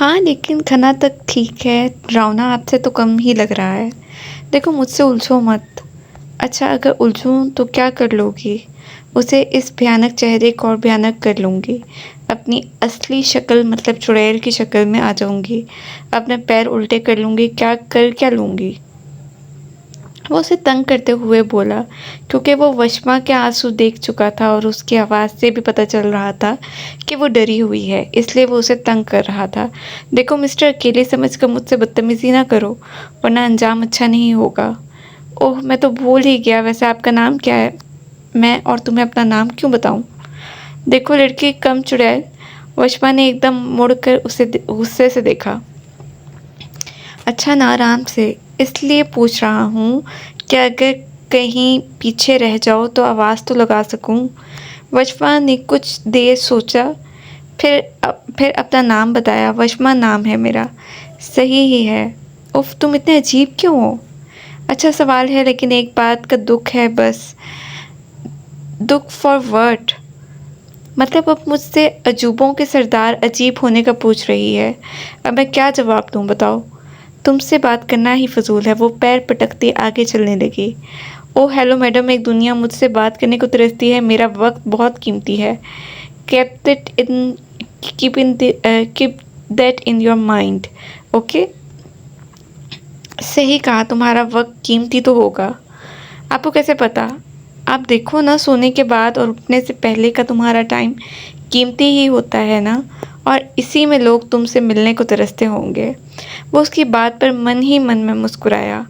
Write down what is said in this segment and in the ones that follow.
हाँ, लेकिन खाना तक ठीक है, डरावना आपसे तो कम ही लग रहा है। देखो मुझसे उलझो मत। अच्छा अगर उलझूँ तो क्या कर लोगी? उसे इस भयानक चेहरे को और भयानक कर लूँगी। अपनी असली शक्ल मतलब चुड़ैल की शक्ल में आ जाऊँगी। अपने पैर उल्टे कर लूँगी, क्या लूँगी? वो उसे तंग करते हुए बोला, क्योंकि वो वशमा के आंसू देख चुका था और उसकी आवाज़ से भी पता चल रहा था कि वो डरी हुई है, इसलिए वो उसे तंग कर रहा था। देखो मिस्टर, अकेले समझकर मुझसे बदतमीज़ी ना करो, वरना अंजाम अच्छा नहीं होगा। ओह! मैं तो भूल ही गया, वैसे आपका नाम क्या है? मैं और तुम्हें अपना नाम क्यों बताऊँ? देखो लड़की, कम चुड़ैल। वशमा ने एकदम मुड़कर उसे गुस्से से देखा। अच्छा ना, आराम से। इसलिए पूछ रहा हूँ कि अगर कहीं पीछे रह जाओ तो आवाज़ तो लगा सकूँ। वशमा ने कुछ देर सोचा, फिर अपना नाम बताया। वशमा नाम है मेरा। सही ही है। उफ़, तुम इतने अजीब क्यों हो? अच्छा सवाल है, लेकिन एक बात का दुख है बस। दुख फॉर व्हाट? मतलब अब मुझसे अजूबों के सरदार अजीब होने का पूछ रही है। अब मैं क्या जवाब दूँ बताओ? तुमसे बात करना ही फ़िज़ूल है। वो पैर पटकती आगे चलने लगी। ओह हेलो मैडम, एक दुनिया मुझसे बात करने को तरसती है। मेरा वक्त बहुत कीमती है। Keep it in keep that in your mind. Okay? सही कहा, तुम्हारा वक्त कीमती तो होगा। आपको कैसे पता? आप देखो ना, सोने के बाद और उठने से पहले का तुम्हारा टाइम कीमती ही होता है ना, और इसी में लोग तुमसे मिलने को तरसते होंगे। वो उसकी बात पर मन ही मन में मुस्कुराया।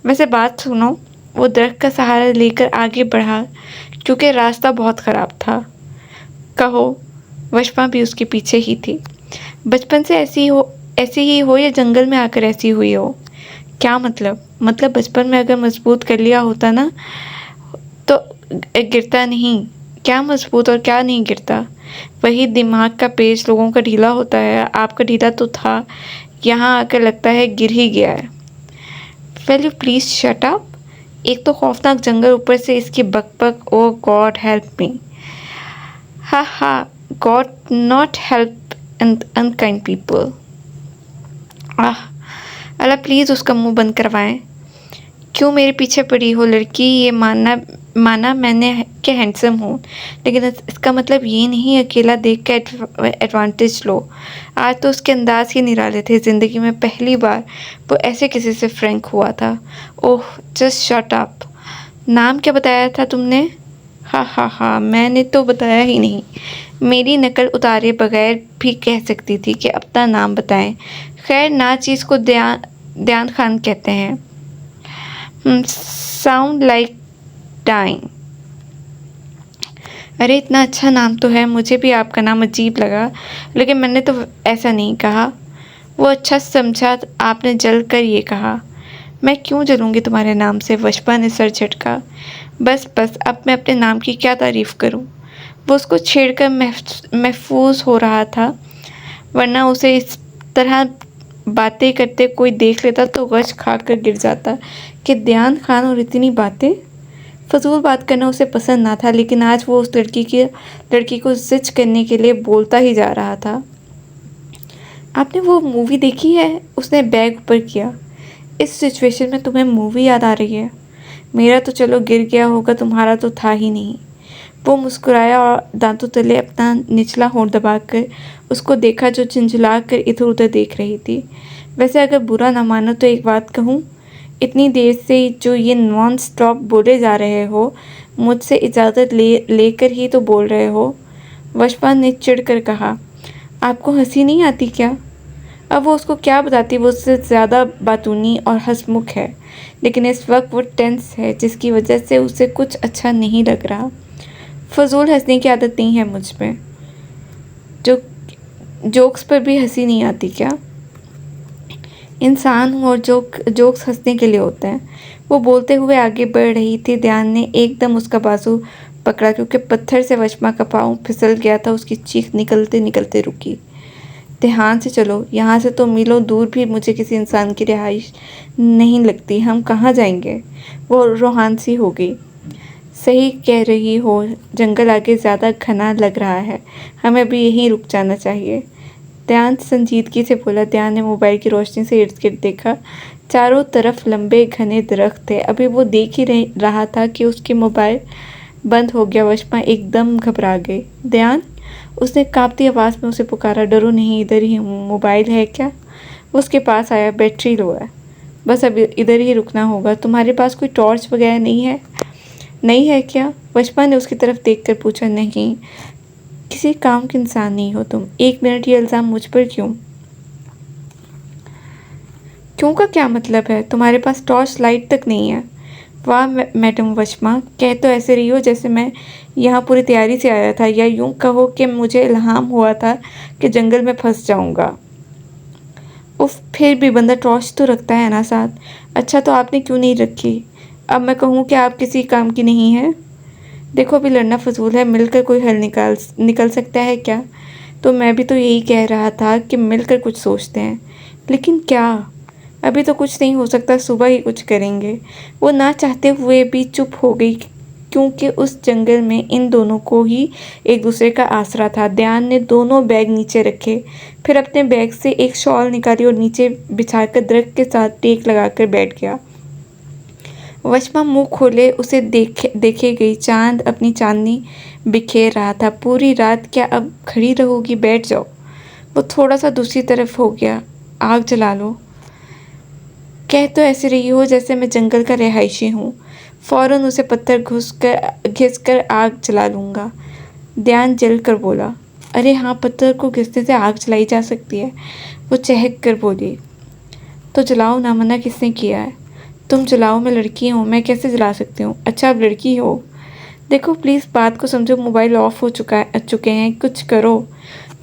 वैसे बात सुनो, वो दरख्त का सहारा लेकर आगे बढ़ा, क्योंकि रास्ता बहुत ख़राब था। कहो। वशमा भी उसके पीछे ही थी। बचपन से ऐसी ही हो या जंगल में आकर ऐसी हुई हो? क्या मतलब? मतलब बचपन में अगर मजबूत कर लिया होता ना तो गिरता नहीं। क्या मजबूत और क्या नहीं गिरता? वही दिमाग का पेच लोगों का ढीला होता है। आपका ढीला तो था, यहाँ आकर लगता है गिर ही गया है। Will you please shut up? एक तो खौफनाक जंगल, ऊपर से इसकी बकबक। ओ गॉड हेल्प मी। हा हा। God not help unkind people. Ah, Allah please उसका मुंह बंद करवाएं। क्यों मेरे पीछे पड़ी हो लड़की? ये माना मैंने कि हैंडसम हूँ, लेकिन इसका मतलब ये नहीं अकेला देख के एडवांटेज लो। आज तो उसके अंदाज ही निराले थे। ज़िंदगी में पहली बार वो ऐसे किसी से फ्रैंक हुआ था। Oh just shut up. नाम क्या बताया था तुमने? हा हा हा, मैंने तो बताया ही नहीं। मेरी नकल उतारे बगैर भी कह सकती थी कि अपना नाम बताएं। खैर, ना चीज़ को ध्यान खान कहते हैं। Sound like time. अरे इतना अच्छा नाम तो है, मुझे भी आपका नाम अजीब लगा, लेकिन मैंने तो ऐसा नहीं कहा। वो अच्छा समझा, आपने जल कर ये कहा। मैं क्यों जलूंगी तुम्हारे नाम से? वशपा ने सर झटका। बस बस, अब मैं अपने नाम की क्या तारीफ़ करूं? वो उसको छेड़कर महफूज हो रहा था, वरना उसे इस तरह बातें करते कोई देख लेता तो गश खाकर गिर जाता। कि ध्यान खान और इतनी बातें। फजूल बात करना उसे पसंद ना था, लेकिन आज वो उस लड़की को जिच करने के लिए बोलता ही जा रहा था। आपने वो मूवी देखी है? उसने बैग ऊपर किया। इस सिचुएशन में तुम्हें मूवी याद आ रही है? मेरा तो चलो गिर गया होगा, तुम्हारा तो था ही नहीं। वो मुस्कुराया और दांतों तले अपना निचला होंठ दबाकर उसको देखा, जो झिंझुला कर इधर उधर देख रही थी। वैसे अगर बुरा ना मानो तो एक बात कहूँ, इतनी देर से जो ये नॉन स्टॉप बोले जा रहे हो, मुझसे इजाज़त लेकर ही तो बोल रहे हो। वशपा ने चिढ़कर कहा। आपको हंसी नहीं आती क्या? अब वो उसको क्या बताती, वो उससे ज़्यादा बातूनी और हंसमुख है, लेकिन इस वक्त वो टेंस है, जिसकी वजह से उसे कुछ अच्छा नहीं लग रहा। फजूल हंसने की आदत नहीं है मुझ में। जो जोक्स पर भी हंसी नहीं आती क्या? इंसान हूँ और जोक्स हंसने के लिए होते हैं। वो बोलते हुए आगे बढ़ रही थी। ध्यान ने एकदम उसका बाजू पकड़ा, क्योंकि पत्थर से वशमा का पाँव फिसल गया था। उसकी चीख निकलते निकलते रुकी। ध्यान से चलो, यहाँ से तो मीलों दूर भी मुझे किसी इंसान की रिहाइश नहीं लगती। हम कहाँ जाएंगे? वो रूहान सी हो गई। सही कह रही हो, जंगल आगे ज़्यादा घना लग रहा है। हमें भी यहीं रुक जाना चाहिए। ध्यान संजीदगी से बोला। ध्यान ने मोबाइल की रोशनी से इर्द-गिर्द देखा। चारों तरफ लंबे घने दरख्त थे। अभी वो देख ही रहा था कि उसकी मोबाइल बंद हो गया। वशमा एकदम घबरा गई। ध्यान, उसने कांपती आवाज़ में उसे पुकारा। डरो नहीं, इधर ही हूँ। मोबाइल है क्या? उसके पास आया। बैटरी लो है, बस अब इधर ही रुकना होगा। तुम्हारे पास कोई टॉर्च वगैरह नहीं है? नहीं है क्या? वशमा ने उसकी तरफ देखकर पूछा। नहीं, किसी काम के इंसान नहीं हो तुम। 1 मिनट, ये इल्ज़ाम मुझ पर क्यों? क्यों का क्या मतलब है? तुम्हारे पास टॉर्च लाइट तक नहीं है। वाह मैडम वशमा, कह तो ऐसे रही हो जैसे मैं यहाँ पूरी तैयारी से आया था, या यूँ कहो कि मुझे इल्हाम हुआ था कि जंगल में फंस जाऊँगा। उफ, फिर भी बंदा टॉर्च तो रखता है ना साथ। अच्छा, तो आपने क्यों नहीं रखी? अब मैं कहूँ कि आप किसी काम की नहीं हैं? देखो, अभी लड़ना फजूल है, मिलकर कोई हल निकल सकता है क्या? तो मैं भी तो यही कह रहा था कि मिलकर कुछ सोचते हैं। लेकिन क्या? अभी तो कुछ नहीं हो सकता, सुबह ही कुछ करेंगे। वो ना चाहते हुए भी चुप हो गई, क्योंकि उस जंगल में इन दोनों को ही एक दूसरे का आसरा था। ध्यान ने दोनों बैग नीचे रखे, फिर अपने बैग से एक शॉल निकाली और नीचे बिछाकर दरख्त के साथ टेक लगाकर बैठ गया। वशमा मुंह खोले उसे देखे गई। चांद अपनी चांदनी बिखेर रहा था। पूरी रात क्या अब खड़ी रहोगी? बैठ जाओ। वो थोड़ा सा दूसरी तरफ हो गया। आग जला लो। कह तो ऐसे रही हो जैसे मैं जंगल का रिहायशी हूँ। फौरन उसे पत्थर घिस कर आग जला लूँगा। ध्यान जल कर बोला। अरे हाँ, पत्थर को घिसने से आग जलाई जा सकती है। वो चहक कर बोली। तो जलाओ ना, मना किसने किया है? तुम जलाओ, मैं लड़की हूँ, मैं कैसे जला सकती हूँ? अच्छा, आप लड़की हो? देखो प्लीज़ बात को समझो, मोबाइल ऑफ हो चुके हैं, कुछ करो।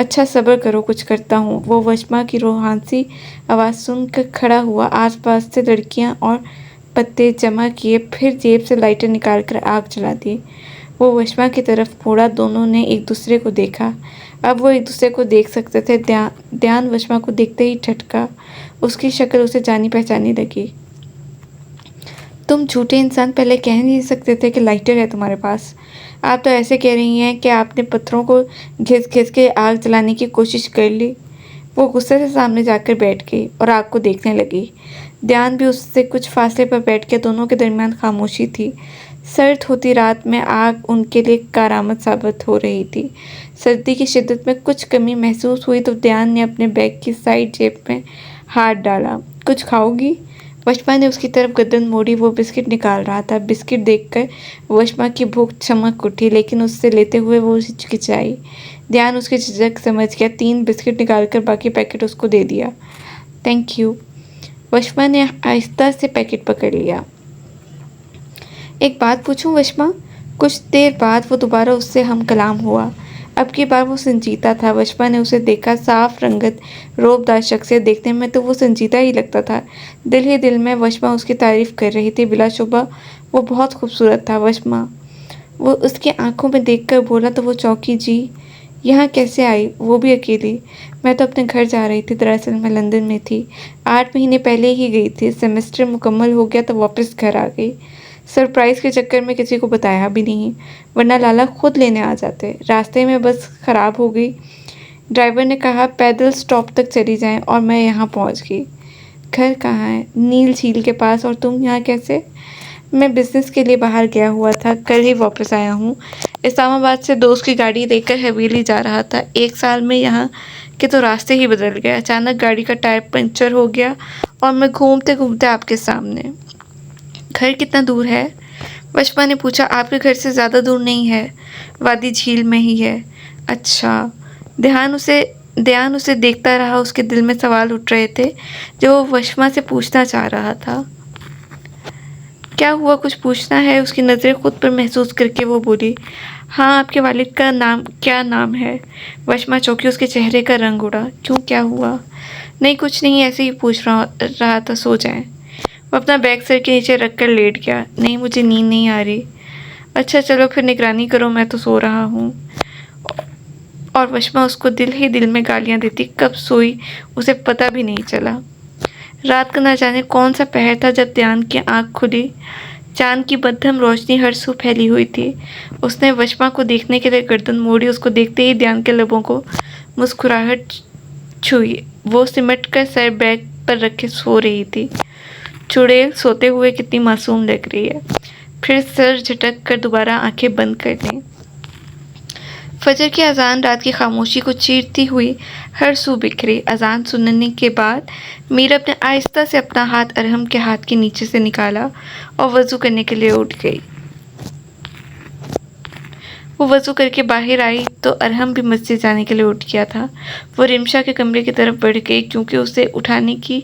अच्छा सब्र करो, कुछ करता हूँ। वो वशमा की रोहानसी आवाज़ सुनकर खड़ा हुआ। आसपास से लड़कियाँ और पत्ते जमा किए, फिर जेब से लाइटर निकाल कर आग जला दी। वो वशमा की तरफ मुड़ा। दोनों ने एक दूसरे को देखा। अब वो एक दूसरे को देख सकते थे। ध्यान वशमा को देखते ही ठटका। उसकी शक्ल उसे जानी पहचानी लगी। तुम झूठे इंसान, पहले कह नहीं सकते थे कि लाइटर है तुम्हारे पास? आप तो ऐसे कह रही हैं कि आपने पत्थरों को घिस घिस के आग जलाने की कोशिश कर ली। वो गुस्से से सामने जाकर बैठ गई और आग को देखने लगी। ध्यान भी उससे कुछ फासले पर बैठ के। दोनों के दरमियान खामोशी थी। सर्द होती रात में आग उनके लिए कारामद साबित हो रही थी। सर्दी की शिद्दत में कुछ कमी महसूस हुई तो ध्यान ने अपने बैग की साइड जेब में हाथ डाला। कुछ खाओगी? वशमा ने उसकी तरफ गर्दन मोड़ी। वो बिस्किट निकाल रहा था। बिस्किट देखकर वशमा की भूख चमक उठी, लेकिन उससे लेते हुए वो हिचकिचाई। ध्यान उसकी झिझक समझ गया। 3 बिस्किट निकालकर बाकी पैकेट उसको दे दिया। Thank you. वशमा ने आहिस्ता से पैकेट पकड़ लिया। एक बात पूछूं वशमा? कुछ देर बाद वो दोबारा उससे हम कलाम हुआ। अब की बार वो संजीदा था। वशमा ने उसे देखा। साफ रंगत, रोबदार शख्सियत। देखने में तो वो संजीदा ही लगता था। दिल ही दिल में वशमा उसकी तारीफ कर रही थी। बिलाशुबा वो बहुत खूबसूरत था। वशमा वो उसकी आंखों में देखकर बोला तो वो चौंकी। जी, यहाँ कैसे आई? वो भी अकेली? मैं तो अपने घर जा रही थी। दरअसल मैं लंदन में थी। 8 महीने पहले ही गई थी। सेमेस्टर मुकम्मल हो गया तो वापस घर आ गई। सरप्राइज़ के चक्कर में किसी को बताया भी नहीं, वरना लाला खुद लेने आ जाते। रास्ते में बस ख़राब हो गई। ड्राइवर ने कहा पैदल स्टॉप तक चली जाएं और मैं यहाँ पहुँच गई। घर कहाँ है? नील झील के पास। और तुम यहाँ कैसे? मैं बिज़नेस के लिए बाहर गया हुआ था, कल ही वापस आया हूँ। इस्लामाबाद से दोस्त की गाड़ी लेकर हवेली जा रहा था। 1 साल में यहाँ के तो रास्ते ही बदल गए। अचानक गाड़ी का टायर पंचर हो गया और मैं घूमते घूमते आपके सामने। घर कितना दूर है? वशमा ने पूछा। आपके घर से ज़्यादा दूर नहीं है, वादी झील में ही है। अच्छा। ध्यान उसे देखता रहा। उसके दिल में सवाल उठ रहे थे जो वो वशमा से पूछना चाह रहा था। क्या हुआ, कुछ पूछना है? उसकी नज़रें खुद पर महसूस करके वो बोली। हाँ, आपके वालिद का क्या नाम है? वशमा चौंकी। उसके चेहरे का रंग उड़ा। क्यों, क्या हुआ? नहीं, कुछ नहीं, ऐसे ही पूछ रहा था। सो जाएं। वो अपना बैग सर के नीचे रख कर लेट गया। नहीं, मुझे नींद नहीं आ रही। अच्छा चलो फिर निगरानी करो, मैं तो सो रहा हूँ। और वशमा उसको दिल ही दिल में गालियाँ देती। कब सोई उसे पता भी नहीं चला। रात का न जाने कौन सा पहर था जब ध्यान की आँख खुली। चांद की मध्यम रोशनी हर सू फैली हुई थी। उसने वशमा को देखने के लिए गर्दन मोड़ी। उसको देखते ही ध्यान के लबों को मुस्कुराहट छुई। वो सिमट कर सर बैग पर रखे सो रही थी। चुड़ैल सोते हुए कितनी मासूम लग रही है। फिर सर झटक कर दोबारा आंखें बंद कर लें। फजर की अजान रात की खामोशी को चीरती हुई हर सू बिखरी। अजान सुनने के बाद मीरब ने आहिस्ता से अपना हाथ अरहम के हाथ के नीचे से निकाला और वजू करने के लिए उठ गई। वो वजू करके बाहर आई तो अरहम भी मस्जिद जाने के लिए उठ गया था। वो रिमशा के कमरे की तरफ बढ़ गई क्योंकि उसे उठाने की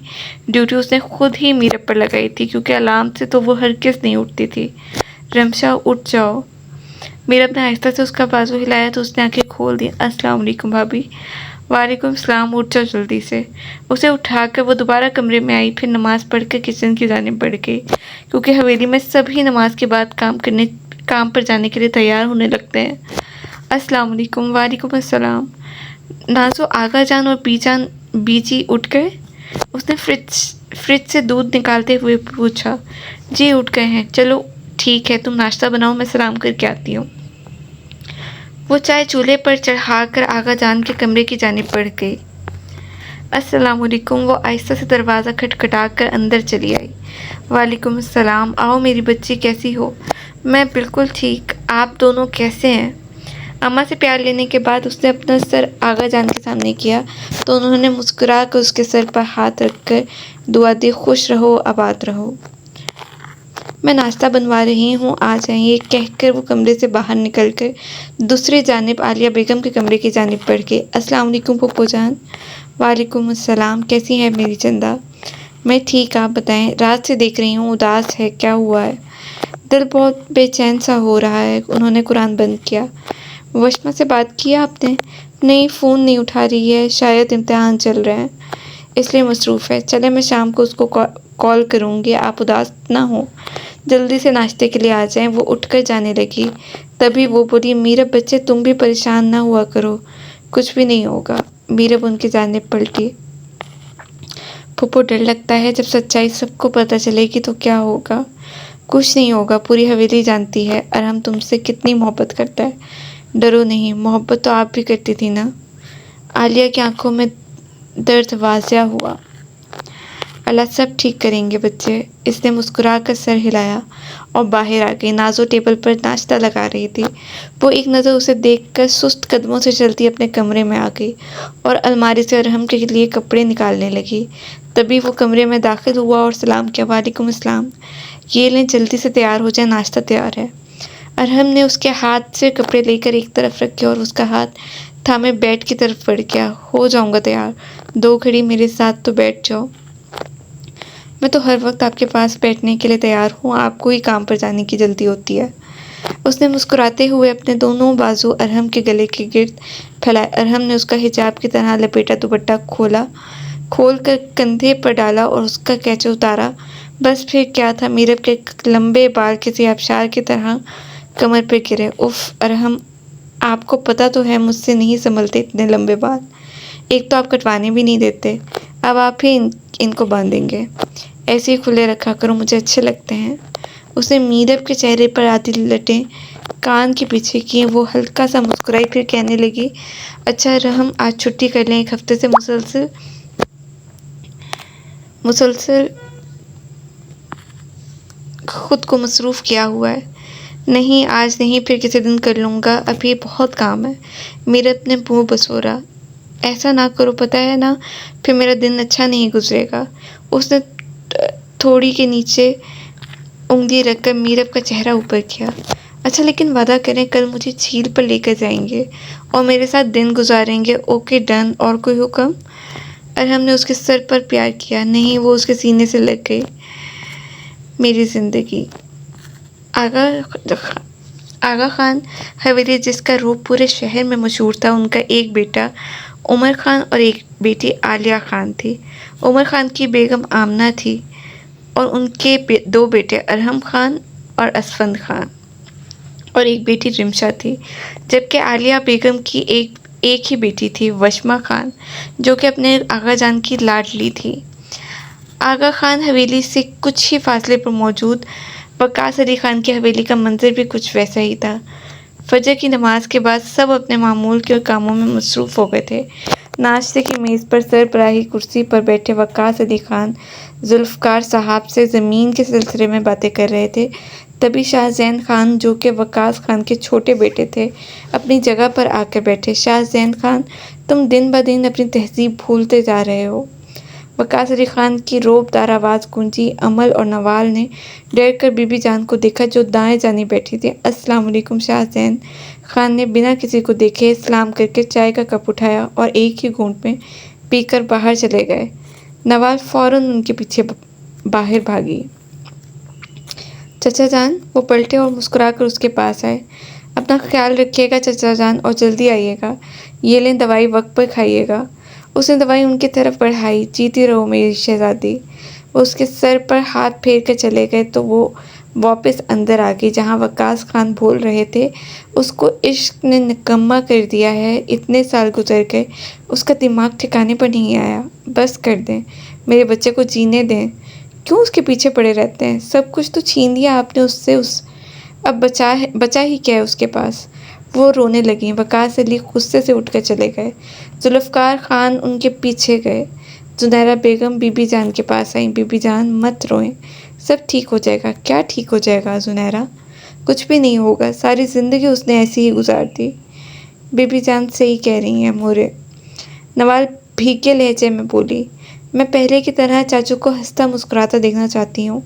ड्यूटी उसने खुद ही मीरब पर लगाई थी, क्योंकि अलार्म से तो वो हरगिज़ नहीं उठती थी। रिमशा उठ जाओ। मीरब ने आहिस्ता से उसका बाजू हिलाया तो उसने आंखें खोल दी। अस्सलाम वालेकुम भाभी। वालेकुम सलाम, उठ जाओ जल्दी से। उसे उठाकर वो दोबारा कमरे में आई। फिर नमाज पढ़कर किचन की जानिब बढ़ गई, क्योंकि हवेली में सभी नमाज के बाद काम पर जाने के लिए तैयार होने लगते हैं। अस्सलाम वालेकुम। वालेकुम अस्सलाम। नाजो आगा जान और बीजी उठ गए? उसने फ्रिज से दूध निकालते हुए पूछा। जी उठ गए हैं। चलो ठीक है, तुम नाश्ता बनाओ, मैं सलाम करके आती हूँ। वो चाय चूल्हे पर चढ़ाकर आगा जान के कमरे की जानिब बढ़ गई। अस्सलाम वालेकुम। वो आहिस्ता से दरवाज़ा खटखटाकर अंदर चली आई। वालेकुम अस्सलाम। आओ मेरी बच्ची, कैसी हो? मैं बिल्कुल ठीक। आप दोनों कैसे हैं? अम्मा से प्यार लेने के बाद उसने अपना सर आगा जान के सामने किया तो उन्होंने मुस्कुरा कर उसके सर पर हाथ रखकर दुआ दी, खुश रहो, आबाद रहो। मैं नाश्ता बनवा रही हूँ, आ जाइए, कहकर वो कमरे से बाहर निकलकर दूसरी जानिब आलिया बेगम के कमरे की जानिब बढ़ गई। अस्सलाम वालेकुम पप्पू जान। वालेकुम अस्सलाम। कैसी है मेरी चंदा? मैं ठीक, आप बताएं। रात से देख रही हूँ उदास है, क्या हुआ है? दिल बहुत बेचैन सा हो रहा है। उन्होंने कुरान बंद किया। वशमा से बात किया आपने? नहीं, फ़ोन नहीं उठा रही है, शायद इम्तिहान चल रहे हैं इसलिए मसरूफ़ है। चले मैं शाम को उसको कॉल करूँगी, आप उदास ना हो, जल्दी से नाश्ते के लिए आ जाएं। वो उठकर जाने लगी। तभी वो बोली, मीरब बच्चे तुम भी परेशान ना हुआ करो, कुछ भी नहीं होगा। मीरब उनकी जानिब पलटी। फूफो डर लगता है, जब सच्चाई सबको पता चलेगी तो क्या होगा? कुछ नहीं होगा, पूरी हवेली जानती है अरहम तुमसे कितनी मोहब्बत करता है। डरो नहीं, मोहब्बत तो आप भी करती थी ना। आलिया की आंखों में दर्द वाज़िया हुआ। अल्लाह सब ठीक करेंगे बच्चे। इसने मुस्कुराकर सर हिलाया और बाहर आ गई। नाज़ो टेबल पर नाश्ता लगा रही थी। वो एक नज़र उसे देखकर सुस्त कदमों से चलती अपने कमरे में आ गई और अलमारी से अरहम के लिए कपड़े निकालने लगी। तभी वो कमरे में दाखिल हुआ और सलाम किया। वालेकुम अस्सलाम। ये लें, जल्दी से तैयार हो जाए, नाश्ता तैयार है। अरहम ने उसके हाथ से कपड़े लेकर एक तरफ रखे और उसका हाथ थामे बेड की तरफ बढ़ गया। हो जाऊंगा तैयार, 2 घड़ी मेरे साथ तो बैठ जाओ। मैं तो हर वक्त आपके पास बैठने के लिए तैयार हूँ, आपको ही काम पर जाने की जल्दी होती है। उसने मुस्कुराते हुए अपने दोनों बाजू अरहम के गले के गिर्द फैलाए। अरहम ने उसका हिजाब की तरह लपेटा दुपट्टा खोल कर कंधे पर डाला और उसका कैचे उतारा। बस फिर क्या था, मीरब के लंबे बाल किसी आबशार की तरह कमर पर गिरे। उफ अरहम, आपको पता तो है मुझसे नहीं संभलते इतने लंबे बाल। एक तो आप कटवाने भी नहीं देते, अब आप ही इनको बांधेंगे। ऐसे ही खुले रखा करो, मुझे अच्छे लगते हैं। उसने मीरब के चेहरे पर आती लटें कान के पीछे की। वो हल्का सा मुस्कुराई, फिर कहने लगी, अच्छा रहम, आज छुट्टी कर लें, 1 हफ्ते से मुसलसल खुद को मसरूफ़ किया हुआ है। नहीं आज नहीं, फिर किसी दिन कर लूँगा, अभी बहुत काम है। मीरब ने मुँह बसोरा। ऐसा ना करो, पता है ना, फिर मेरा दिन अच्छा नहीं गुजरेगा। उसने थोड़ी के नीचे उंगली रखकर मीरब का चेहरा ऊपर किया। अच्छा लेकिन वादा करें, कल मुझे झील पर लेकर जाएंगे और मेरे साथ दिन गुजारेंगे। Okay done. और कोई हुक्म? अरहम ने उसके सर पर प्यार किया। नहीं, वो उसके सीने से लग गई। मेरी ज़िंदगी। आगा खान हवेली, जिसका रूप पूरे शहर में मशहूर था, उनका एक बेटा उमर खान और एक बेटी आलिया खान थी। उमर खान की बेगम आमना थी और उनके 2 बेटे अरहम खान और असफंद खान और एक बेटी रिमशा थी, जबकि आलिया बेगम की एक ही बेटी थी, वशमा खान, जो कि अपने आगा जान की लाडली थी। आगा खान हवेली से कुछ ही फासले पर मौजूद वकास अली खान की हवेली का मंजर भी कुछ वैसा ही था। फजर की नमाज के बाद सब अपने मामूल के कामों में मसरूफ़ हो गए थे। नाश्ते की मेज़ पर सरबराही कुर्सी पर बैठे वक्कास अली खान जुल्फ़कार साहब से ज़मीन के सिलसिले में बातें कर रहे थे। तभी शाहज़ैन खान, जो कि वक्कास खान के छोटे बेटे थे, अपनी जगह पर आकर बैठे। शाहज़ैन खान, तुम दिन ब दिन अपनी तहज़ीब भूलते जा रहे हो। वक्कास अली खान की रोबदार आवाज़ गूंजी। अमल और नवाल ने डर कर बीबी जान को देखा, जो दाएं जानी बैठी थी। अस्सलाम वालेकुम। शाहज़ैन खान ने बिना किसी को देखे सलाम करके चाय का कप उठाया और एक ही घूंट में पीकर बाहर चले गए। नवाल फ़ौरन उनके पीछे बाहर भागी। चचा जान, वो पलटे और मुस्कुराकर उसके पास आए। अपना ख्याल रखिएगा चचा जान, और जल्दी आइएगा। ये लें दवाई, वक्त पर खाइएगा। उसने दवाई उनकी तरफ बढ़ाई। जीती रहो मेरी शहज़ादी। वो उसके सर पर हाथ फेर कर चले गए तो वो वापस अंदर आ गई, जहाँ वक्कास खान बोल रहे थे, उसको इश्क ने निकम्मा कर दिया है। इतने साल गुजर गए, उसका दिमाग ठिकाने पर नहीं आया। बस कर दें, मेरे बच्चे को जीने दें। क्यों उसके पीछे पड़े रहते हैं? सब कुछ तो छीन लिया आपने उससे। अब बचा ही क्या है उसके पास? वो रोने लगी। वक्कास अली गुस्से से उठकर चले गए। जुल्फ़कार खान उनके पीछे गए। जुनैरा बेगम बीबी जान के पास आई। बीबी जान, मत रोएं, सब ठीक हो जाएगा। क्या ठीक हो जाएगा जुनैरा? कुछ भी नहीं होगा। सारी ज़िंदगी उसने ऐसी ही गुजार दी। बीबी जान सही कह रही हैं मोरे। नवाल भीगे लहजे में बोली। मैं पहले की तरह चाचू को हंसता मुस्कुराता देखना चाहती हूँ।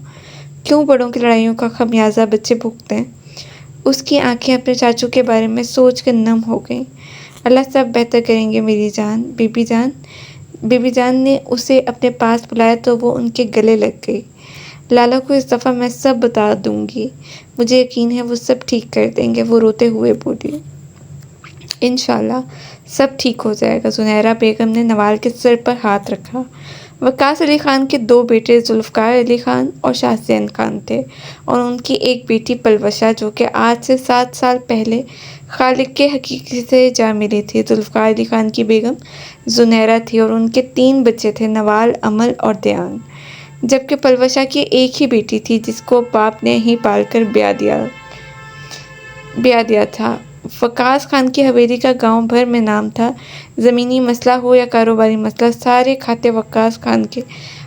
क्यों बड़ों की लड़ाइयों का खमियाजा बच्चे भुगते हैं? उसकी आंखें अपने चाचू के बारे में सोच कर नम हो गईं। अल्लाह सब बेहतर करेंगे मेरी जान। बीबी जान ने उसे अपने पास बुलाया तो वो उनके गले लग गई। लाला को इस दफ़ा मैं सब बता दूंगी। मुझे यकीन है वो सब ठीक कर देंगे। वो रोते हुए बोली। इंशाल्लाह सब ठीक हो जाएगा। जुनैरा बेगम ने नवाल के सिर पर हाथ रखा। वक्कास अली खान के दो बेटे जुल्फ़कार अली खान और शाहज़ैन खान थे, और उनकी एक बेटी पलवशा, जो कि आज से 7 साल पहले खालिक के हकीकी से जा मिली थी। जुल्फ़कार अली खान की बेगम जुनैरा थी और उनके 3 बच्चे थे, नवाल, अमल और दयान। जबकि पलवशा की एक ही बेटी थी, जिसको बाप ने ही पालकर ब्याह दिया था। वक्कास खान की हवेली का गांव भर में नाम था। ज़मीनी मसला हो या कारोबारी मसला, सारे खाते वक्कास खान के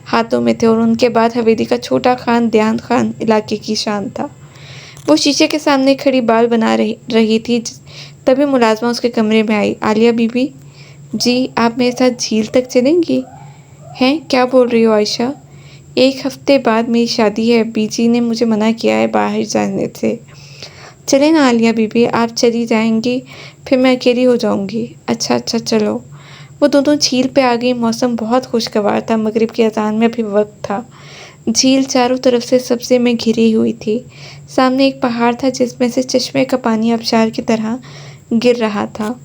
हाथों में थे, और उनके बाद हवेली का छोटा खान दयान खान इलाके की शान था। वो शीशे के सामने खड़ी बाल बना रही थी। तभी मुलाजमा उसके कमरे में आई। आलिया बीबी। जी, आप मेरे साथ झील तक चलेंगी? हैं, क्या बोल रही हो आयशा? 1 हफ्ते बाद मेरी शादी है। बीजी ने मुझे मना किया है बाहर जाने से। चले ना आलिया बीबी, आप चली जाएंगी, फिर मैं अकेली हो जाऊंगी। अच्छा चलो। वो दोनों झील पे आ गई। मौसम बहुत खुशगवार था। मगरिब की अज़ान में अभी वक्त था। झील चारों तरफ से सब्ज़े में घिरी हुई थी। सामने एक पहाड़ था, जिसमें से चश्मे का पानी आबशार की तरह गिर रहा था।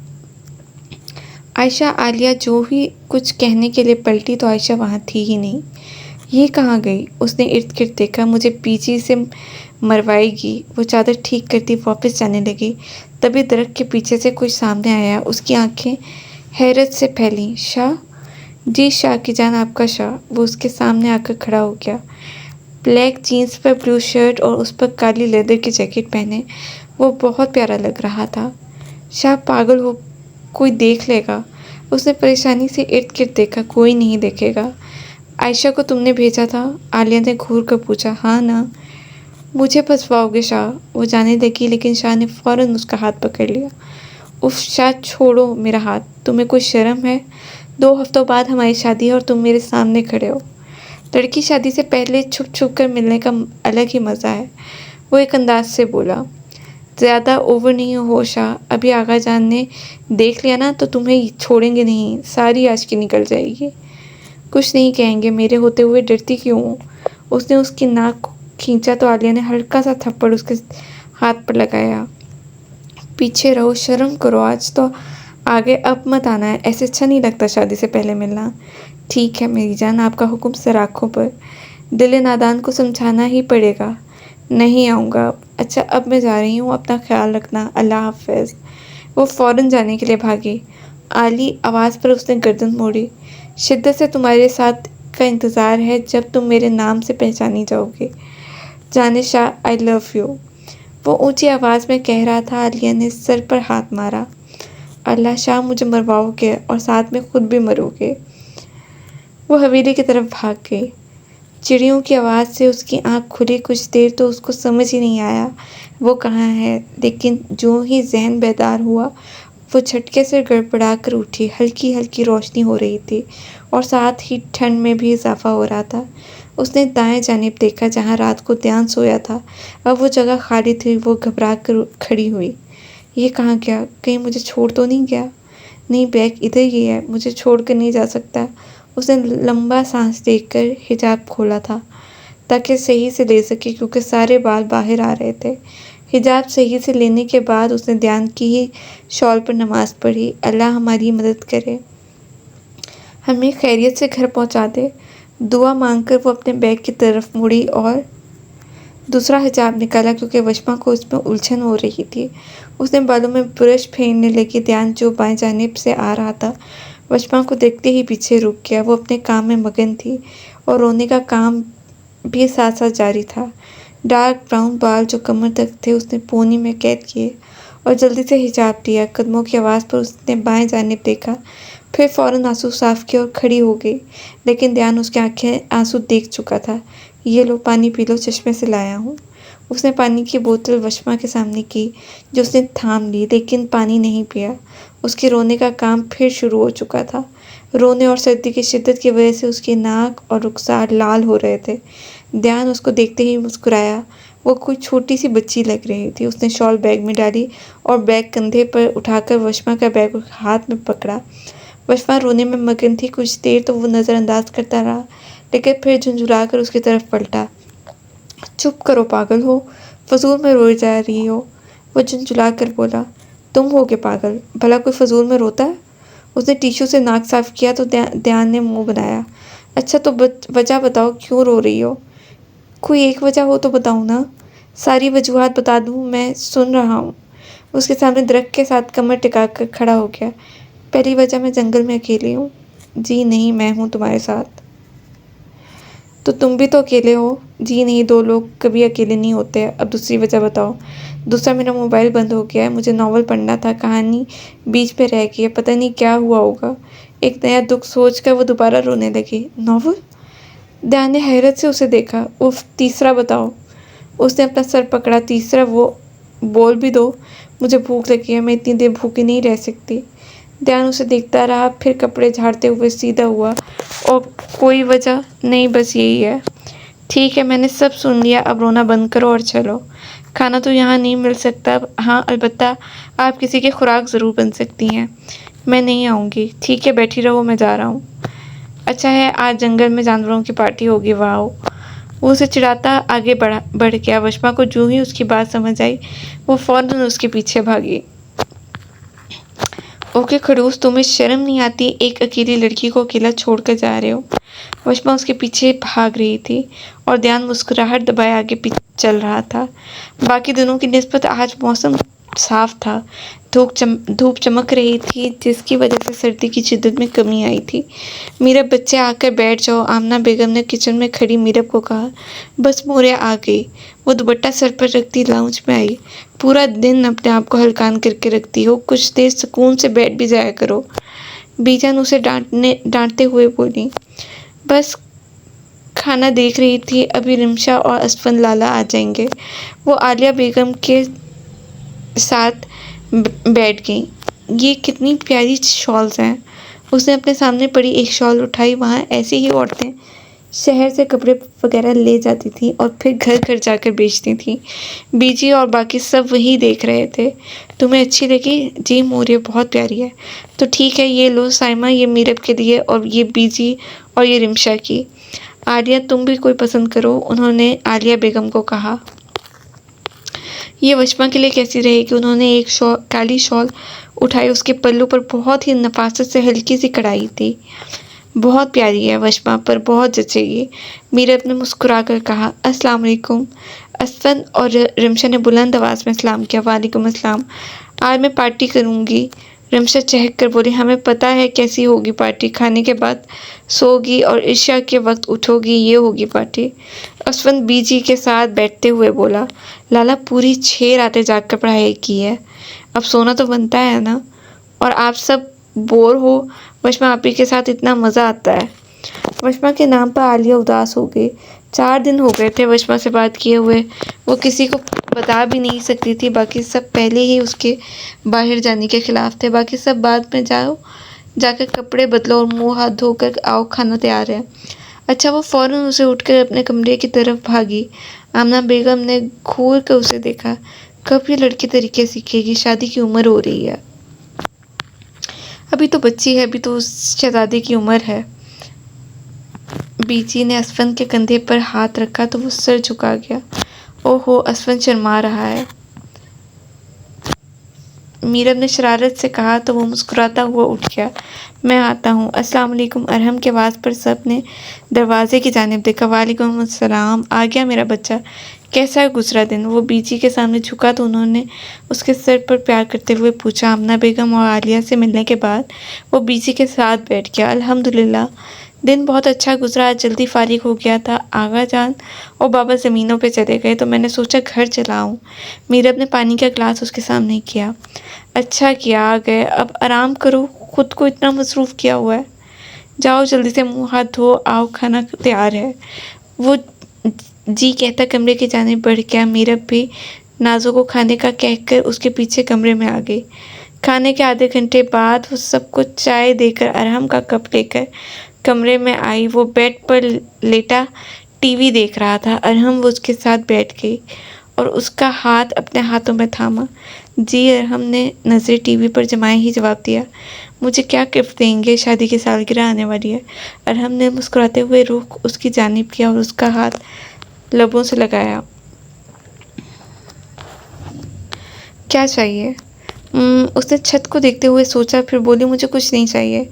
आयशा आलिया जो ही कुछ कहने के लिए पलटी तो आयशा वहाँ थी ही नहीं। ये कहाँ गई? उसने इर्द गिर्द देखा। मुझे पीछे से मरवाएगी। वो चादर ठीक करती वापस जाने लगी। तभी दरख्त के पीछे से कुछ सामने आया। उसकी आंखें हैरत से फैलीं। शाह? जी शाह की जान, आपका शाह। वो उसके सामने आकर खड़ा हो गया। ब्लैक जीन्स पर ब्लू शर्ट और उस पर काली लेदर की जैकेट पहने वो बहुत प्यारा लग रहा था। शाह पागल हो, कोई देख लेगा। उसने परेशानी से इर्द गिर्द देखा। कोई नहीं देखेगा। आयशा को तुमने भेजा था? आलिया ने घूर कर पूछा। हाँ ना। मुझे फंसवाओगे शाह? वो जाने लगी, लेकिन शाह ने फ़ौरन उसका हाथ पकड़ लिया। उफ शाह, छोड़ो मेरा हाथ। तुम्हें कोई शर्म है? 2 हफ्तों बाद हमारी शादी है और तुम मेरे सामने खड़े हो। लड़की शादी से पहले छुप छुप कर मिलने का अलग ही मज़ा है। वो एक अंदाज से बोला। ज़्यादा ओवर नहीं हो शाह। अभी आगा जान ने देख लिया ना तो तुम्हें छोड़ेंगे नहीं। सारी आशिकी निकल जाएगी। कुछ नहीं कहेंगे, मेरे होते हुए डरती क्यों हो? उसने उसकी नाक को खींचा तो आलिया ने हल्का सा थप्पड़ उसके हाथ पर लगाया। पीछे रहो, शर्म करो। आज तो आगे, अब मत आना है। ऐसे अच्छा नहीं लगता शादी से पहले मिलना। ठीक है मेरी जान, आपका हुक्म सर आँखों पर। दिल नादान को समझाना ही पड़ेगा। नहीं आऊँगा अब। अच्छा, अब मैं जा रही हूँ, अपना ख्याल रखना। अल्लाह हाफ़िज़। वो फ़ौरन जाने के लिए भागी। आली आवाज़ पर उसने गर्दन मोड़ी। शिद्दत से तुम्हारे साथ का इंतज़ार है, जब तुम मेरे नाम से पहचानी जाओगे। जाने शाह, आई लव यू। वो ऊंची आवाज़ में कह रहा था। आलिया ने सर पर हाथ मारा। अल्लाह शाह मुझे मरवाओगे और साथ में खुद भी मरोगे। वो हवेली की तरफ भाग गई। चिड़ियों की आवाज़ से उसकी आँख खुली। कुछ देर तो उसको समझ ही नहीं आया वो कहाँ है, लेकिन जो ही ज़हन बेदार हुआ वो झटके से गड़बड़ा कर उठी। हल्की हल्की रोशनी हो रही थी और साथ ही ठंड में भी इजाफा हो रहा था। उसने दाएं जानिब देखा जहाँ रात को ध्यान सोया था। अब वो जगह खाली थी। वो घबरा कर खड़ी हुई। ये कहाँ गया? कहीं मुझे छोड़ तो नहीं गया? नहीं, बैग इधर ही है, मुझे छोड़ कर नहीं जा सकता। उसने लंबा सांस लेकर हिजाब खोला था ताकि सही से ले सके, क्योंकि सारे बाल बाहर आ रहे थे। हिजाब सही से लेने के बाद उसने ध्यान की ही शॉल पर नमाज पढ़ी। अल्लाह हमारी मदद करे, हमें खैरियत से घर पहुंचा दे। दुआ मांगकर वो अपने बैग की तरफ मुड़ी और दूसरा हिजाब निकाला, क्योंकि वशमा को उसमें उलझन हो रही थी। उसने बालों में ब्रश फेरने लगी। ध्यान जो बाएं जानिब से आ रहा था वशमा को देखते ही पीछे रुक गया। वो अपने काम में मगन थी और रोने का काम भी साथ साथ जारी था। डार्क ब्राउन बाल जो कमर तक थे उसने पोनी में कैद किए और जल्दी से हिजाब दिया। कदमों की आवाज़ पर उसने बाएं जानिब देखा, फिर फ़ौरन आंसू साफ किए और खड़ी हो गई। लेकिन ध्यान उसकी आंखें आंसू देख चुका था। ये लो, पानी पी लो, चश्मे से लाया हूँ। उसने पानी की बोतल वशमा के सामने की, जो उसने थाम ली, लेकिन पानी नहीं पिया। उसके रोने का काम फिर शुरू हो चुका था। रोने और सर्दी की शिद्दत की वजह से उसकी नाक और रुखसार लाल हो रहे थे। ध्यान उसको देखते ही मुस्कुराया। वो कोई छोटी सी बच्ची लग रही थी। उसने शॉल बैग में डाली और बैग कंधे पर उठाकर वशमा का बैग हाथ में पकड़ा। वशमा रोने में मगन थी। कुछ देर तो वो नज़रअंदाज करता रहा, लेकिन फिर झुंझुलाकर उसकी तरफ पलटा। चुप करो, पागल हो, फजूल में रोई जा रही हो। वो झुंझुला कर बोला। तुम होगे पागल, भला कोई फजूल में रोता है? उसने टिश्यू से नाक साफ किया तो ध्यान ने मुंह बनाया। अच्छा तो वजह बताओ, क्यों रो रही हो? कोई एक वजह हो तो बताओ ना। सारी वजूहात बता दूँ? मैं सुन रहा हूँ। उसके सामने दरख्त के साथ कमर टिकाकर खड़ा हो गया। पहली वजह, मैं जंगल में अकेली हूँ। जी नहीं, मैं हूँ तुम्हारे साथ। तो तुम भी तो अकेले हो। जी नहीं, दो लोग कभी अकेले नहीं होते। अब दूसरी वजह बताओ। दूसरा, मेरा मोबाइल बंद हो गया है। मुझे नावल पढ़ना था, कहानी बीच पे रह गई है, पता नहीं क्या हुआ होगा। एक नया दुख सोचकर वो दोबारा रोने लगी। नावल? ध्यान ने हैरत से उसे देखा। उफ, तीसरा बताओ। उसने अपना सर पकड़ा। तीसरा, वो बोल भी दो। मुझे भूख लगी है, मैं इतनी देर भूखी नहीं रह सकती। ध्यान उसे देखता रहा, फिर कपड़े झाड़ते हुए सीधा हुआ। और कोई वजह नहीं, बस यही है। ठीक है, मैंने सब सुन लिया, अब रोना बंद करो और चलो। खाना तो यहाँ नहीं मिल सकता। हाँ, अलबत्ता आप किसी की खुराक ज़रूर बन सकती हैं। मैं नहीं आऊँगी। ठीक है, बैठी रहो, मैं जा रहा हूँ। अच्छा है, आज जंगल में जानवरों की पार्टी होगी। वाह! वो उसे चिढ़ाता आगे बढ़ गया। वशमा को जो ही उसकी बात समझ आई वो फ़ौरन उसके पीछे भागी। ओके खड़ूस, तुम्हें शर्म नहीं आती? एक अकेली लड़की को अकेला छोड़कर जा रहे हो। वशमा उसके पीछे भाग रही थी और ध्यान मुस्कुराहट दबाए आगे चल रहा था। बाकी दिनों की निस्बत आज मौसम साफ था। धूप चमक रही थी, जिसकी वजह से सर्दी की शिद्दत में कमी आई थी। मीरब, बच्चे आकर बैठ जाओ। आमना बेगम ने किचन में खड़ी मीरब को कहा। बस मोरिया आ गई। वो दुपट्टा सर पर रखती लाउंज में आई। पूरा दिन अपने आप को हलकान करके रखती हो, कुछ देर सुकून से बैठ भी जाया करो। बीजान उसे डांटते हुए बोली। बस खाना देख रही थी, अभी रिमशा और असफन लाला आ जाएंगे। वो आलिया बेगम के साथ बैठ गई। ये कितनी प्यारी शॉल्स हैं। उसने अपने सामने पड़ी एक शॉल उठाई। वहाँ ऐसी ही औरतें शहर से कपड़े वगैरह ले जाती थी और फिर घर घर जाकर बेचती थी। बीजी और बाकी सब वही देख रहे थे। तुम्हें अच्छी लगी? जी मोरिया, बहुत प्यारी है। तो ठीक है, ये लो साइमा, ये मीरब के लिए, और ये बीजी, और ये रिमशा की। आलिया, तुम भी कोई पसंद करो, उन्होंने आलिया बेगम को कहा। ये वशमा के लिए कैसी रहेगी? उन्होंने एक काली शॉल उठाई। उसके पल्लू पर बहुत ही नफासत से हल्की सी कढ़ाई थी। बहुत प्यारी है, वशमा पर बहुत जचेगी। मीरब ने मुस्कुरा कर कहा। अस्सलाम वालेकुम। असफन और रिमशा ने बुलंद आवाज़ में सलाम किया। वालेकुम अस्सलाम। आज मैं पार्टी करूँगी। रिमशा चहक कर बोली। हमें पता है कैसी होगी पार्टी। खाने के बाद सोगी और इशा के वक्त उठोगी, ये होगी पार्टी। असफन बीजी के साथ बैठते हुए बोला। लाला, पूरी 6 रातें जाग कर पढ़ाई की है, अब सोना तो बनता है ना। और आप सब बोर हो। वशमा आपी के साथ इतना मज़ा आता है। वशमा के नाम पर आलिया उदास हो गई। 4 दिन हो गए थे वशमा से बात किए हुए। वो किसी को बता भी नहीं सकती थी। बाकी सब पहले ही उसके बाहर जाने के खिलाफ थे। बाकी सब बाद में जाओ, जाकर कपड़े बदलो और मुंह हाथ धोकर आओ, खाना तैयार है। अच्छा, वो फ़ौरन उसे उठकर अपने कमरे की तरफ भागी। आमना बेगम ने घूर कर उसे देखा। कब ये लड़की तरीके सीखेगी? शादी की उम्र हो रही है। अभी तो बच्ची है, अभी तो शहजादी की उम्र है। बीजी ने असफन के कंधे पर हाथ रखा तो वो सर झुका गया। ओहो, असफन शर्मा रहा है। मीरब ने शरारत से कहा तो वो मुस्कुराता हुआ उठ गया। मैं आता हूँ। अस्सलाम वालेकुम। अरहम के आवाज़ पर सब ने दरवाजे की जानिब देखा। वालेकुम अस्सलाम। आ गया मेरा बच्चा। कैसा गुजरा दिन? वो बीजी के सामने झुका तो उन्होंने उसके सर पर प्यार करते हुए पूछा। आमना बेगम और आलिया से मिलने के बाद वो बीजी के साथ बैठ गया। अल्हम्दुलिल्लाह, दिन बहुत अच्छा गुजरा। आज जल्दी फारिग हो गया था। आगा जान और बाबा ज़मीनों पे चले गए तो मैंने सोचा घर चला आऊँ। मीरब ने पानी का गिलास उसके सामने किया। अच्छा किया, आ गए। अब आराम करो, खुद को इतना मसरूफ़ किया हुआ है। जाओ जल्दी से मुंह हाथ धो आओ, खाना तैयार है। वो जी कहता कमरे की जानिब बढ़ गया। मीरब भी नाजो को खाने का कहकर उसके पीछे कमरे में आ गई। खाने के आधे घंटे बाद वो सबको चाय देकर अरहम का कप लेकर कमरे में आई। वो बेड पर लेटा टीवी देख रहा था। अरहम वो उसके साथ बैठ गई और उसका हाथ अपने हाथों में थामा। जी, अरहम ने नज़रें टीवी पर जमाए ही जवाब दिया। मुझे क्या गिफ्ट देंगे? शादी की सालगिरह आने वाली है। अरहम ने मुस्कुराते हुए रुख उसकी जानिब किया और उसका हाथ लबों से लगाया। क्या चाहिए? उसने छत को देखते हुए सोचा, फिर बोली, मुझे कुछ नहीं चाहिए।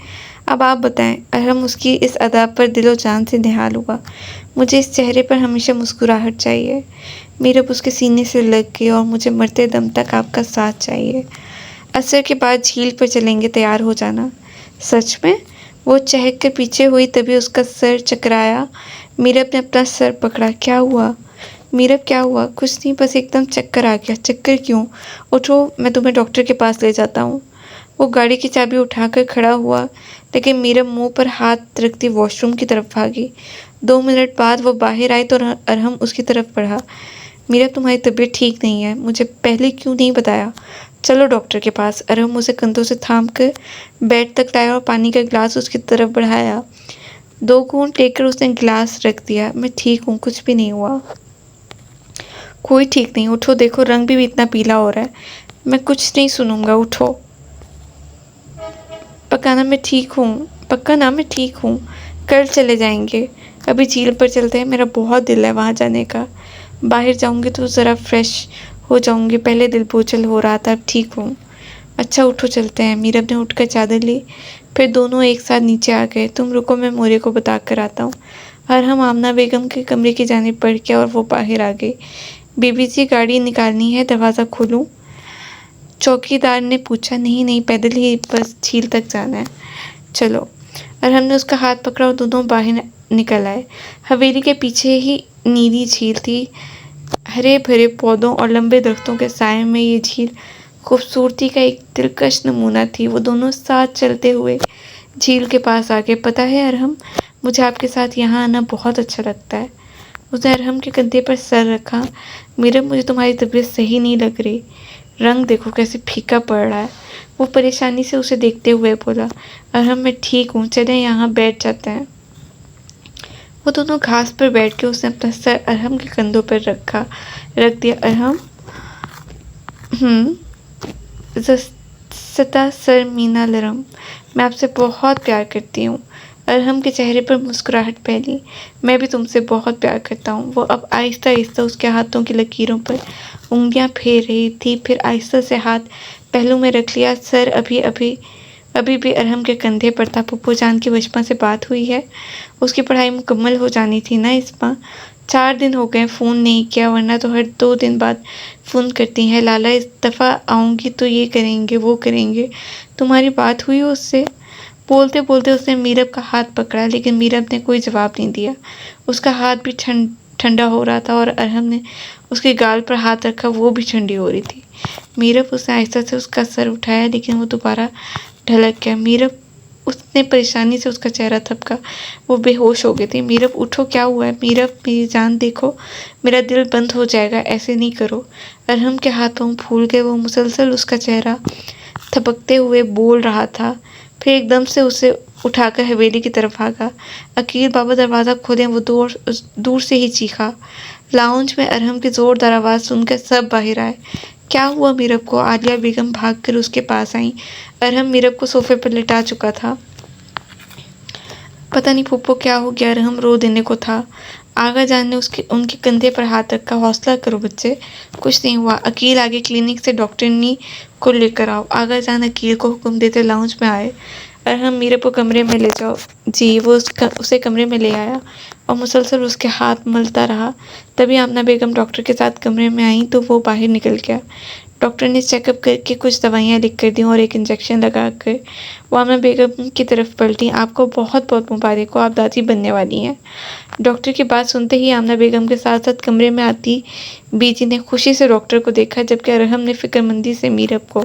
अब आप बताएं। अरहम उसकी इस अदा पर दिलो जान से निहाल हुआ। मुझे इस चेहरे पर हमेशा मुस्कुराहट चाहिए। मीरब उसके सीने से लग गई। और मुझे मरते दम तक आपका साथ चाहिए। असर के बाद झील पर चलेंगे, तैयार हो जाना। सच में? वो चहक कर पीछे हुई, तभी उसका सर चकराया। मीरब ने अपना सर पकड़ा। क्या हुआ? मीरब, क्या हुआ? कुछ नहीं, बस एकदम चक्कर आ गया। चक्कर क्यों? उठो, मैं तुम्हें डॉक्टर के पास ले जाता हूँ। वो गाड़ी की चाबी उठाकर खड़ा हुआ, लेकिन मीरब मुंह पर हाथ रखती वॉशरूम की तरफ भागी। 2 मिनट बाद वो बाहर आई तो अरहम उसकी तरफ बढ़ा। मीरब, तुम्हारी तबीयत ठीक नहीं है, मुझे पहले क्यों नहीं बताया? चलो डॉक्टर के पास। अरहम उसे कंधों से थाम कर बेड तक लाया और पानी का गिलास उसकी तरफ बढ़ाया। 2 घूंट लेकर उसने गिलास रख दिया। मैं ठीक हूँ, कुछ भी नहीं हुआ। कोई ठीक नहीं, उठो, देखो रंग भी इतना पीला हो रहा है। मैं कुछ नहीं सुनूंगा, उठो। पक्का ना मैं ठीक हूँ? पक्का ना मैं ठीक हूँ? कल चले जाएंगे। अभी झील पर चलते हैं, मेरा बहुत दिल है वहाँ जाने का। बाहर जाऊंगी तो ज़रा फ्रेश हो जाऊंगी। पहले दिल बोझल हो रहा था, अब ठीक हूँ। अच्छा उठो, चलते हैं। मीरब ने उठकर चादर ली। फिर दोनों एक साथ नीचे आ गए। तुम रुको, मैं मोरे को बता कर आता हूँ। अरहम आमना बेगम के कमरे की जानिब बढ़ गया और वो बाहर आ गई। बीबी जी, गाड़ी निकालनी है, दरवाज़ा खोलूं? चौकीदार ने पूछा। नहीं नहीं, पैदल ही बस झील तक जाना है, चलो। और हमने उसका हाथ पकड़ा और दोनों बाहर निकल आए। हवेली के पीछे ही नीली झील थी। हरे भरे पौधों और लंबे दरख्तों के साए में ये झील खूबसूरती का एक दिलकश नमूना थी। वो दोनों साथ चलते हुए झील के पास आ गए। पता है अरहम, मुझे आपके साथ यहाँ आना बहुत अच्छा लगता है। उसने अरहम के कंधे पर सर रखा। मीरब, मुझे तुम्हारी तबीयत सही नहीं लग रही। रंग देखो कैसे फीका पड़ रहा है। वो परेशानी से उसे देखते हुए बोला। अरहम, मैं ठीक हूँ, चलें यहाँ बैठ जाते हैं। वो दोनों घास पर बैठ के उसने अपना सर अरहम के कंधों पर रख दिया। अरहम, सता सर मीना लरम, मैं आपसे बहुत प्यार करती हूँ। अरहम के चेहरे पर मुस्कुराहट फैली। मैं भी तुमसे बहुत प्यार करता हूँ। वो अब आहिस्ता आहिस्ता उसके हाथों की लकीरों पर उंगलियां फेर रही थी। फिर आहिस्ता से हाथ पहलू में रख लिया। सर अभी भी अरहम के कंधे पर था। पप्पू जान की वशमा से बात हुई है? उसकी पढ़ाई मुकम्मल हो जानी थी ना इस माह। 4 दिन हो गए फ़ोन नहीं किया, वरना तो हर 2 दिन बाद फ़ोन करती हैं। लाला इस दफ़ा आऊँगी तो ये करेंगे वो करेंगे। तुम्हारी बात हुई उससे? बोलते बोलते उसने मीरब का हाथ पकड़ा, लेकिन मीरब ने कोई जवाब नहीं दिया। उसका हाथ भी ठंडा हो रहा था और अरहम ने उसके गाल पर हाथ रखा, वो भी ठंडी हो रही थी। मीरब उसने आहिस्ता से उसका सर उठाया, लेकिन वो दोबारा ढलक गया। मीरब उसने परेशानी से उसका चेहरा थपका। वो बेहोश हो गई थी। मीरब उठो, क्या हुआ है? मीरब मेरी जान देखो, मेरा दिल बंद हो जाएगा, ऐसे नहीं करो। अरहम के हाथ पाँव फूल गए। वो मुसलसल उसका चेहरा थपकते हुए बोल रहा था, फिर एकदम से उसे उठाकर हवेली की तरफ भागा। अकील बाबा दरवाज़ा खोलें, वो दूर से ही चीखा। लाउंज में अरहम की जोरदार आवाज़ सुनकर सब बाहर आए। क्या हुआ मीरब को? आलिया बेगम भागकर उसके पास आई। अरहम मीरब को सोफे पर लिटा चुका था। पता नहीं फूफो क्या हो गया, अरहम रो देने को था। आगा जान ने उनके कंधे पर हाथ रखा। हौसला करो बच्चे, कुछ नहीं हुआ। अकील आगे क्लिनिक से डॉक्टरनी को लेकर आओ। आगा जान अकील को हुक्म देते लाउंज में आए। अरहम मीरब को कमरे में ले जाओ। जी। वो उसे कमरे में ले आया और मुसलसल उसके हाथ मलता रहा। तभी आमना बेगम डॉक्टर के साथ कमरे में आई तो वो बाहर निकल गया। डॉक्टर ने चेकअप करके कुछ दवाइयाँ लिख कर दी और एक इंजेक्शन लगा कर वो आमना बेगम की तरफ पलटी। आपको बहुत बहुत मुबारक हो, आप दादी बनने वाली हैं। डॉक्टर की बात सुनते ही आमना बेगम के साथ साथ कमरे में आती बीजी ने खुशी से डॉक्टर को देखा, जबकि अरहम ने फिक्रमंदी से मीरब को।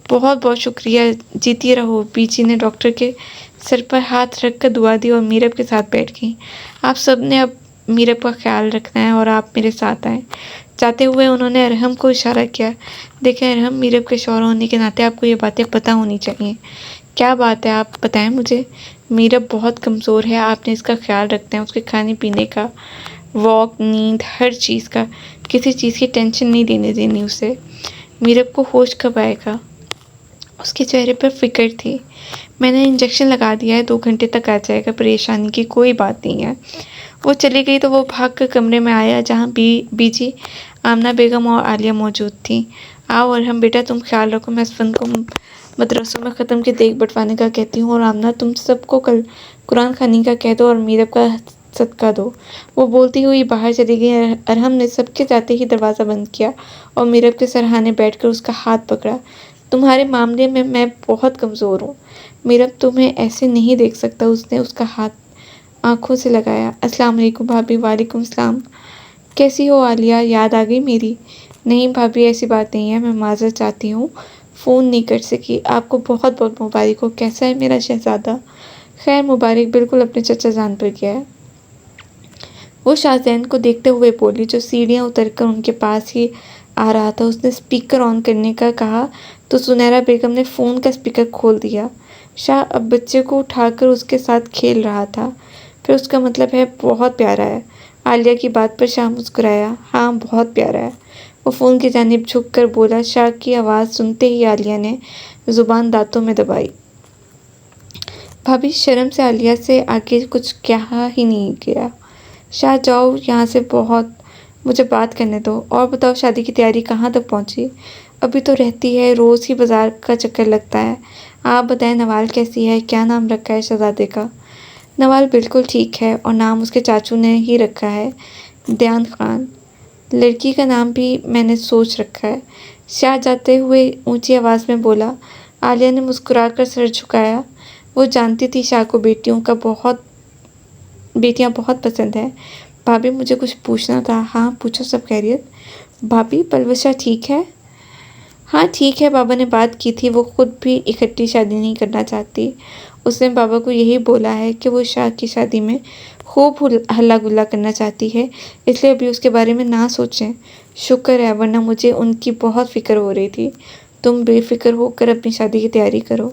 बहुत बहुत शुक्रिया, जीती रहो। बीजी ने डॉक्टर के सर पर हाथ रखकर दुआ दी और मीरब के साथ बैठ गई। आप सब ने अब मीरब का ख्याल रखना है और आप मेरे साथ आएँ। जाते हुए उन्होंने अरहम को इशारा किया। देखें अरहम, मीरब के शौहर होने के नाते आपको ये बातें पता होनी चाहिए। क्या बात है, आप बताएं मुझे। मीरब बहुत कमज़ोर है, आपने इसका ख्याल रखना है, उसके खाने पीने का, वॉक, नींद, हर चीज़ का। किसी चीज़ की टेंशन नहीं देनी उसे। मीरब को होश कब आएगा? उसके चेहरे पर फिक्र थी। मैंने इंजेक्शन लगा दिया है, 2 घंटे तक आ जाएगा, परेशानी की कोई बात नहीं है। वो चली गई तो वो भागकर कमरे में आया जहाँ बीजी, आमना बेगम और आलिया मौजूद थी। आओ अरहम बेटा, तुम ख्याल रखो, मैं असफन को मदरसों में ख़त्म की देख बंटवाने का कहती हूँ और आमना तुम सबको कल कुरान खानी का कह दो और मीरब का सदका दो। वो बोलती हुई बाहर चली गई। अरहम ने सबके जाते ही दरवाज़ा बंद किया और मीरब के सरहाने बैठकर उसका हाथ पकड़ा। तुम्हारे मामले में मैं बहुत कमज़ोर हूँ मीरब, तुम्हें ऐसे नहीं देख सकता। उसने उसका हाथ आंखों से लगाया। अस्सलाम वालेकुम भाभी। वालेकुम सलाम। कैसी हो आलिया, याद आ गई मेरी? नहीं भाभी, ऐसी बात नहीं है, मैं माज़रत चाहती हूँ, फ़ोन नहीं कर सकी। आपको बहुत बहुत मुबारक हो। कैसा है मेरा शहज़ादा? खैर मुबारक, बिल्कुल अपने चचा जान पर गया है। वो शाहज़ैन को देखते हुए बोली, जो सीढ़ियाँ उतरकर उनके पास ही आ रहा था। उसने स्पीकर ऑन करने का कहा तो सुनैरा बेगम ने फ़ोन का स्पीकर खोल दिया। शाह अब बच्चे को उठाकर उसके साथ खेल रहा था। फिर उसका मतलब है बहुत प्यारा है। आलिया की बात पर शाह मुस्कुराया। हाँ, बहुत प्यारा है। वो फ़ोन की जानिब झुक कर बोला। शाह की आवाज़ सुनते ही आलिया ने ज़ुबान दांतों में दबाई। भाभी, शर्म से आलिया से आगे कुछ कहा ही नहीं गया। शाह जाओ यहाँ से, बहुत, मुझे बात करने दो। और बताओ, शादी की तैयारी कहाँ तक पहुँची? अभी तो रहती है, रोज़ ही बाज़ार का चक्कर लगता है। आप बताएं, नवाल कैसी है? क्या नाम रखा है शहज़ादे का? नवाल बिल्कुल ठीक है और नाम उसके चाचू ने ही रखा है, दयान खान। लड़की का नाम भी मैंने सोच रखा है। शाह जाते हुए ऊंची आवाज़ में बोला। आलिया ने मुस्कुराकर सर झुकाया। वो जानती थी शाह को बेटियां बहुत पसंद हैं। भाभी, मुझे कुछ पूछना था। हाँ पूछो, सब खैरियत? भाभी, पलवशा ठीक है? हाँ ठीक है, बाबा ने बात की थी, वो खुद भी इकट्ठी शादी नहीं करना चाहती। उसने बाबा को यही बोला है कि वो शाह की शादी में खूब हल्ला गुल्ला करना चाहती है, इसलिए अभी उसके बारे में ना सोचें। शुक्र है, वरना मुझे उनकी बहुत फ़िक्र हो रही थी। तुम बेफिक्र होकर अपनी शादी की तैयारी करो।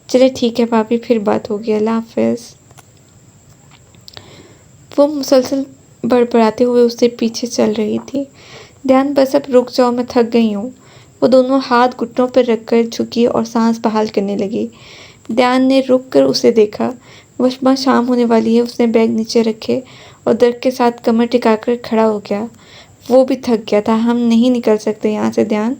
चले ठीक है भाभी, फिर बात होगी। अल्लाह हाफ़िज़। वो मुसलसल बड़बड़ाते हुए उससे पीछे चल रही थी। ध्यान, बस अब रुक जाओ, मैं थक गई हूँ। वो दोनों हाथ घुटनों पर रखकर झुकी और सांस बहाल करने लगी। ध्यान ने रुक कर उसे देखा। वशमा शाम होने वाली है। उसने बैग नीचे रखे और दर्द के साथ कमर टिकाकर खड़ा हो गया। वो भी थक गया था। हम नहीं निकल सकते यहाँ से ध्यान,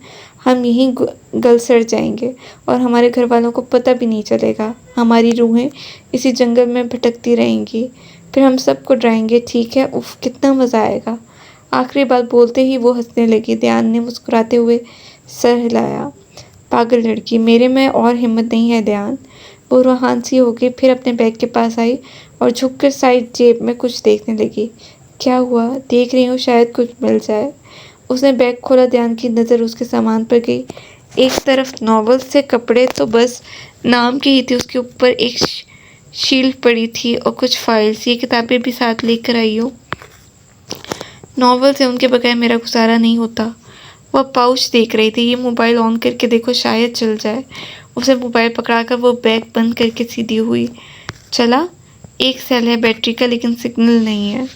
हम यहीं गल सड़ जाएंगे और हमारे घर वालों को पता भी नहीं चलेगा। हमारी रूहें इसी जंगल में भटकती रहेंगी, फिर हम सबको डराएंगे। ठीक है, उफ कितना मज़ा आएगा। आखिरी बात बोलते ही वो हंसने लगी। ध्यान ने मुस्कुराते हुए सर हिलाया। पागल लड़की, मेरे में और हिम्मत नहीं है ध्यान। वो रूहान सी हो गई, फिर अपने बैग के पास आई और झुककर साइड जेब में कुछ देखने लगी। क्या हुआ? देख रही हूँ शायद कुछ मिल जाए। उसने बैग खोला, ध्यान की नज़र उसके सामान पर गई। एक तरफ नॉवेल से कपड़े तो बस नाम की ही थी, उसके ऊपर एक शील्ड पड़ी थी और कुछ फाइल्स। ये किताबें भी साथ लेकर आई हो। नॉवेल से उनके बगैर मेरा गुजारा नहीं होता। वह पाउच देख रही थी। ये मोबाइल ऑन करके देखो, शायद चल जाए। उसे मोबाइल पकड़ाकर वो बैग बंद करके सीधी हुई। चला। एक सेल है बैटरी का, लेकिन सिग्नल नहीं है।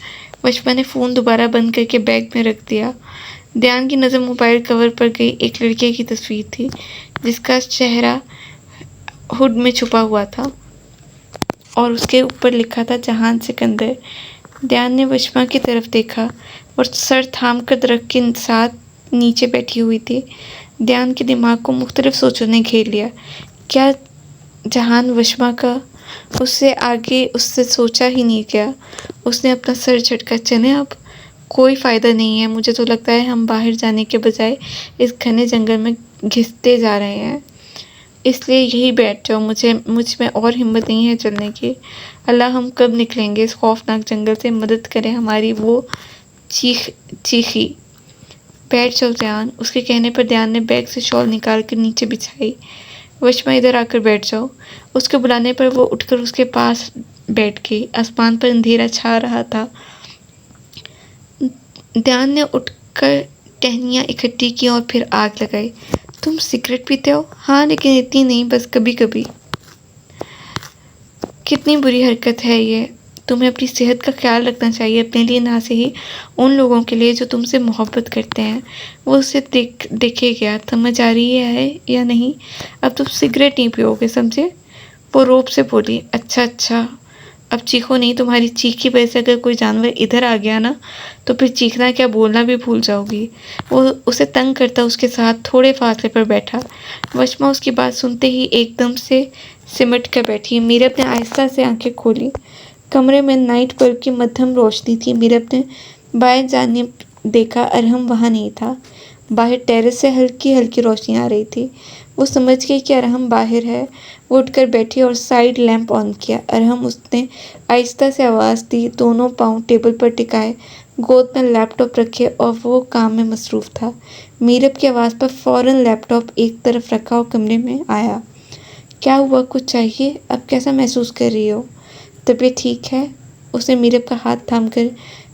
वशमा ने फ़ोन दोबारा बंद करके बैग में रख दिया। ध्यान की नज़र मोबाइल कवर पर गई। एक लड़के की तस्वीर थी जिसका चेहरा हुड में छुपा हुआ था और उसके ऊपर लिखा था जहान सिकंदर। ध्यान ने वशमा की तरफ देखा और सर थाम कर दरख्त के साथ नीचे बैठी हुई थी। ध्यान के दिमाग को मुख्तलिफ सोचों ने घेर लिया। क्या जहान वशमा का? उससे आगे उससे सोचा ही नहीं गया। उसने अपना सर झटका। चले अब? कोई फ़ायदा नहीं है। मुझे तो लगता है हम बाहर जाने के बजाय इस घने जंगल में घिसते जा रहे हैं। इसलिए यही बैठ जाओ। मुझ में और हिम्मत नहीं है चलने की। अल्लाह, हम कब निकलेंगे इस खौफनाक जंगल से? मदद करें हमारी। वो चीखी। बैठ जाओ ध्यान। उसके कहने पर ध्यान ने बैग से शॉल निकाल कर नीचे बिछाई। वशमा, इधर आकर बैठ जाओ। उसके बुलाने पर वो उठकर उसके पास बैठ गई। आसमान पर अंधेरा छा रहा था। ध्यान ने उठकर टहनियाँ इकट्ठी की और फिर आग लगाई। तुम सिगरेट पीते हो? हाँ, लेकिन इतनी नहीं, बस कभी कभी। कितनी बुरी हरकत है ये। तुम्हें अपनी सेहत का ख्याल रखना चाहिए, अपने लिए ना सही, उन लोगों के लिए जो तुमसे मोहब्बत करते हैं। वो उसे देखे गया। समझ आ रही है या नहीं? अब तुम सिगरेट नहीं पियोगे, समझे? वो रोब से बोली। अच्छा अच्छा, अब चीखो नहीं। तुम्हारी चीख की वजह से अगर कोई जानवर इधर आ गया ना, तो फिर चीखना क्या, बोलना भी भूल जाओगी। वो उसे तंग करता उसके साथ थोड़े फासले पर बैठा। वशमा उसकी बात सुनते ही एकदम से सिमट कर बैठी। मीरब ने आहिस्ता से आंखें खोली। कमरे में नाइट बल्ब की मध्यम रोशनी थी। मीरब ने बाएं जानिब देखा। अरहम वहाँ नहीं था। बाहर टेरेस से हल्की हल्की रोशनी आ रही थी। वो समझ गई कि अरहम बाहर है। वो उठकर बैठी और साइड लैंप ऑन किया। अरहम, उसने आहिस्ता से आवाज़ दी। दोनों पाँव टेबल पर टिकाए, गोद में लैपटॉप रखे और वो काम में मसरूफ़ था। मीरब की आवाज़ पर फ़ौरन लैपटॉप एक तरफ रखा और कमरे में आया। क्या हुआ? कुछ चाहिए? अब कैसा महसूस कर रही हो? तबीयत ठीक है? उसने मीरब का हाथ थामकर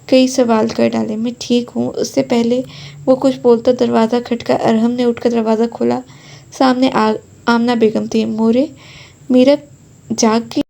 कई सवाल कर डाले। मैं ठीक हूँ। उससे पहले वो कुछ बोलता दरवाज़ा खटका। अरहम ने उठकर दरवाज़ा खोला। सामने आमना बेगम थी। मोरे, मीरब जाग गई?